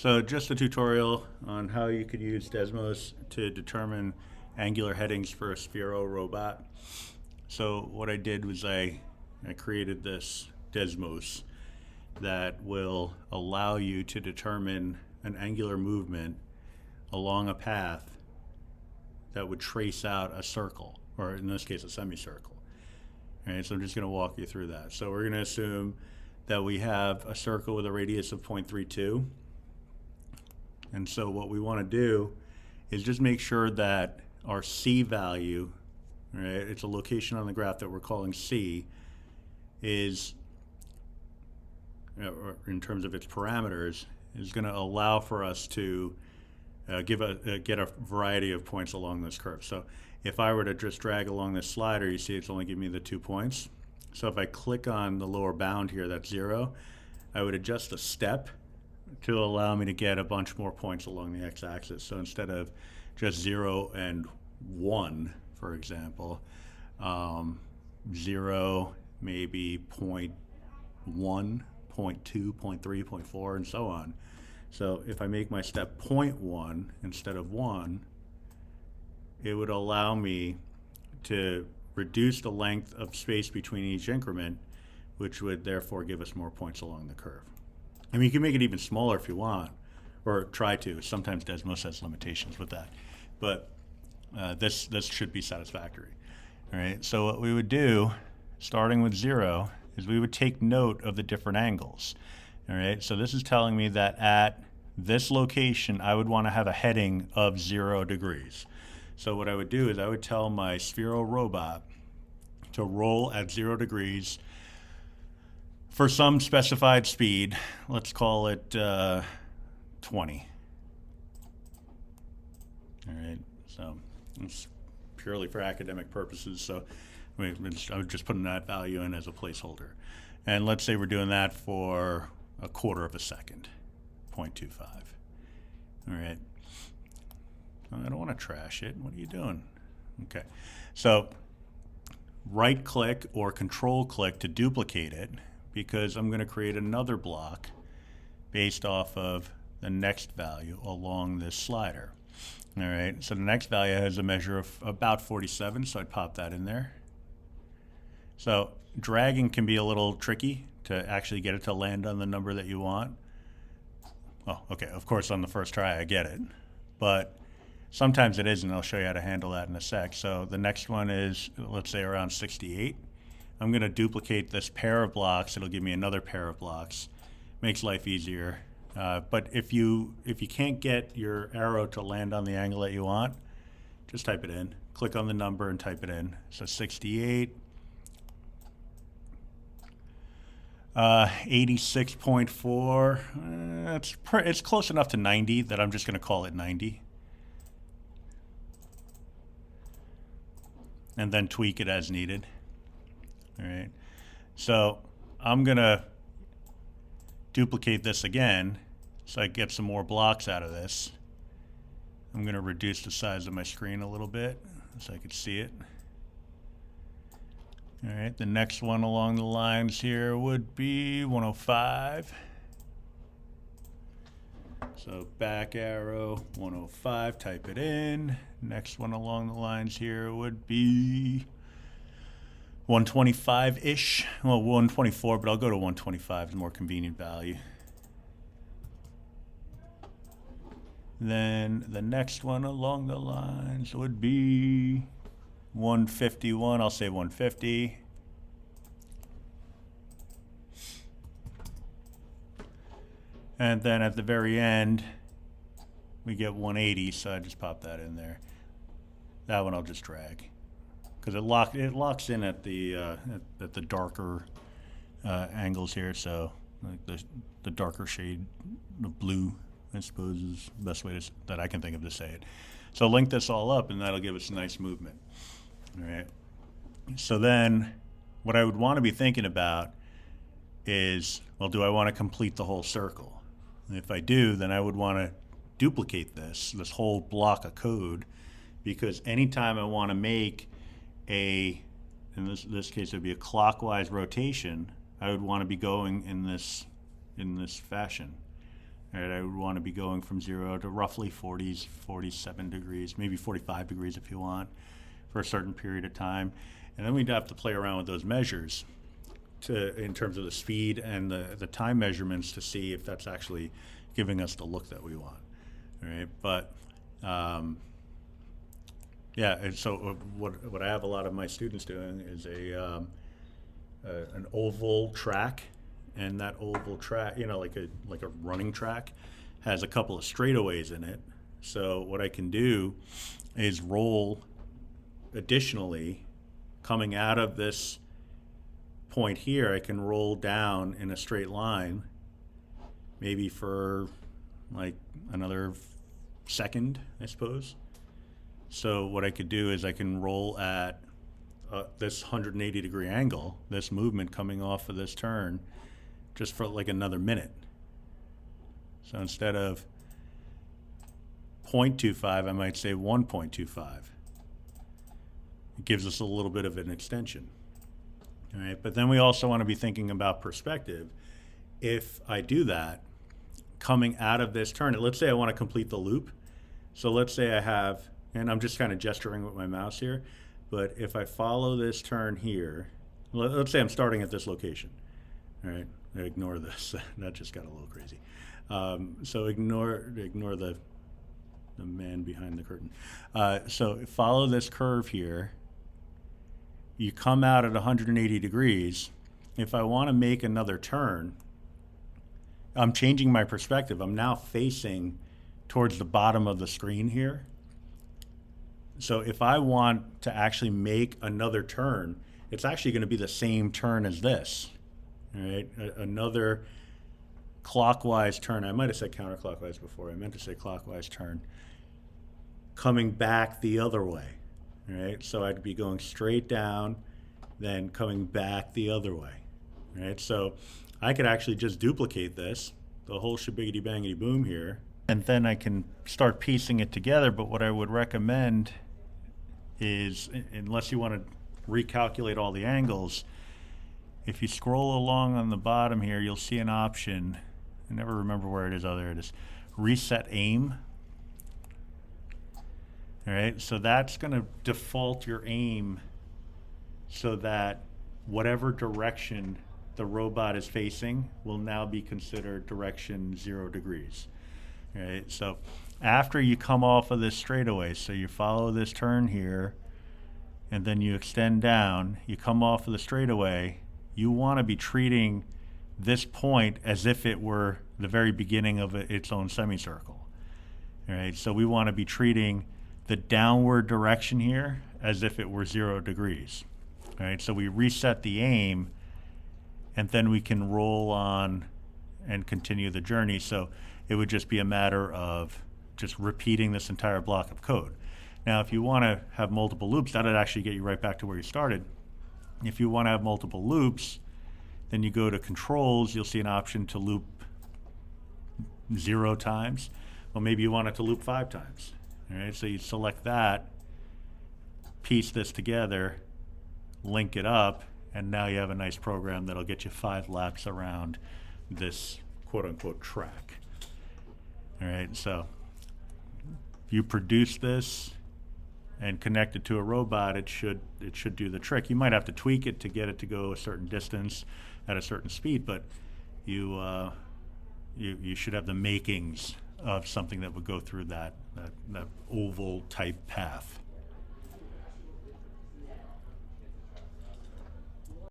So just a tutorial on how you could use Desmos to determine angular headings for a Sphero robot. So what I did was I created this Desmos that will allow you to determine an angular movement along a path that would trace out a circle, or in this case a semicircle. All right, so I'm just going to walk you through that. So we're going to assume that we have a circle with a radius of 0.32. And so what we want to do is just make sure that our C value, right, it's a location on the graph that we're calling C, is, in terms of its parameters, is going to allow for us to get a variety of points along this curve. So if I were to just drag along this slider, you see it's only giving me the 2 points. So if I click on the lower bound here, that's 0, I would adjust a step to allow me to get a bunch more points along the x-axis. So instead of just 0 and 1, for example, 0, maybe 0.1, 0.2, 0.3, 0.4, and so on. So if I make my step 0.1 instead of 1, it would allow me to reduce the length of space between each increment, which would therefore give us more points along the curve. I mean, you can make it even smaller if you want, or try to. Sometimes Desmos has limitations with that, but this should be satisfactory. All right, so what we would do, starting with 0, is we would take note of the different angles. All right, so this is telling me that at this location, I would want to have a heading of 0 degrees. So what I would do is I would tell my Sphero robot to roll at 0 degrees for some specified speed. Let's call it 20. All right, so it's purely for academic purposes. So I was just putting that value in as a placeholder. And let's say we're doing that for a quarter of a second, 0.25. All right. I don't want to trash it. What are you doing? Okay. So right click or control click to duplicate it, because I'm going to create another block based off of the next value along this slider. All right. So the next value has a measure of about 47, so I'd pop that in there. So dragging can be a little tricky to actually get it to land on the number that you want. Oh, okay, of course on the first try I get it, but sometimes it isn't. I'll show you how to handle that in a sec. So the next one is, let's say, around 68. I'm going to duplicate this pair of blocks. It'll give me another pair of blocks. Makes life easier. But if you can't get your arrow to land on the angle that you want, just type it in. Click on the number and type it in. So 68. 86.4. It's close enough to 90 that I'm just going to call it 90. And then tweak it as needed. All right. So I'm going to duplicate this again so I get some more blocks out of this. I'm going to reduce the size of my screen a little bit so I can see it. All right, the next one along the lines here would be 105. So back arrow, 105, type it in. Next one along the lines here would be 125-ish. Well, 124, but I'll go to 125, the more convenient value. Then the next one along the lines would be 151, I'll say 150. And then at the very end, we get 180, so I just pop that in there. That one I'll just drag, because it locks in at the darker angles here. So like the darker shade of blue, I suppose, is the best way that I can think of to say it. So link this all up, and that'll give us a nice movement. All right. So then what I would want to be thinking about is, well, do I want to complete the whole circle? And if I do, then I would want to duplicate this whole block of code, because anytime I want to make in this case it would be a clockwise rotation, I would want to be going in this fashion. Right? I would want to be going from 0 to roughly 40s, 47 degrees, maybe 45 degrees if you want, for a certain period of time. And then we'd have to play around with those measures in terms of the speed and the time measurements to see if that's actually giving us the look that we want. Right? But yeah, and so what I have a lot of my students doing is an oval track, and that oval track, like a running track, has a couple of straightaways in it. So what I can do is roll additionally, coming out of this point here, I can roll down in a straight line, maybe for like another second, I suppose. So what I could do is I can roll at this 180 degree angle, this movement coming off of this turn, just for like another minute. So instead of 0.25, I might say 1.25. It gives us a little bit of an extension. All right, but then we also want to be thinking about perspective. If I do that, coming out of this turn, let's say I want to complete the loop. So let's say I have, and I'm just kind of gesturing with my mouse here, but if I follow this turn here, let's say I'm starting at this location. All right, ignore this. That just got a little crazy. So ignore the man behind the curtain. So follow this curve here. You come out at 180 degrees. If I want to make another turn, I'm changing my perspective. I'm now facing towards the bottom of the screen here. So if I want to actually make another turn, it's actually going to be the same turn as this. All right, another clockwise turn. I might have said counterclockwise before. I meant to say clockwise turn. Coming back the other way. All right, so I'd be going straight down, then coming back the other way. All right, so I could actually just duplicate this, the whole shabiggity bangity boom here, and then I can start piecing it together. But what I would recommend is, unless you want to recalculate all the angles, if you scroll along on the bottom here, you'll see an option. I never remember where it is. Oh, there it is. Reset aim. All right, so that's going to default your aim so that whatever direction the robot is facing will now be considered direction 0 degrees. All right, so after you come off of this straightaway, so you follow this turn here, and then you extend down, you come off of the straightaway, you want to be treating this point as if it were the very beginning of its own semicircle. All right, so we want to be treating the downward direction here as if it were 0 degrees. All right, so we reset the aim, and then we can roll on and continue the journey. So it would just be a matter of just repeating this entire block of code. Now, if you want to have multiple loops, that would actually get you right back to where you started. If you want to have multiple loops, then you go to controls, you'll see an option to loop 0 times. Well, maybe you want it to loop 5 times. All right, so you select that, piece this together, link it up, and now you have a nice program that'll get you 5 laps around this quote-unquote track. All right, so if you produce this and connect it to a robot, it should do the trick. You might have to tweak it to get it to go a certain distance at a certain speed, but you should have the makings of something that would go through that oval type path.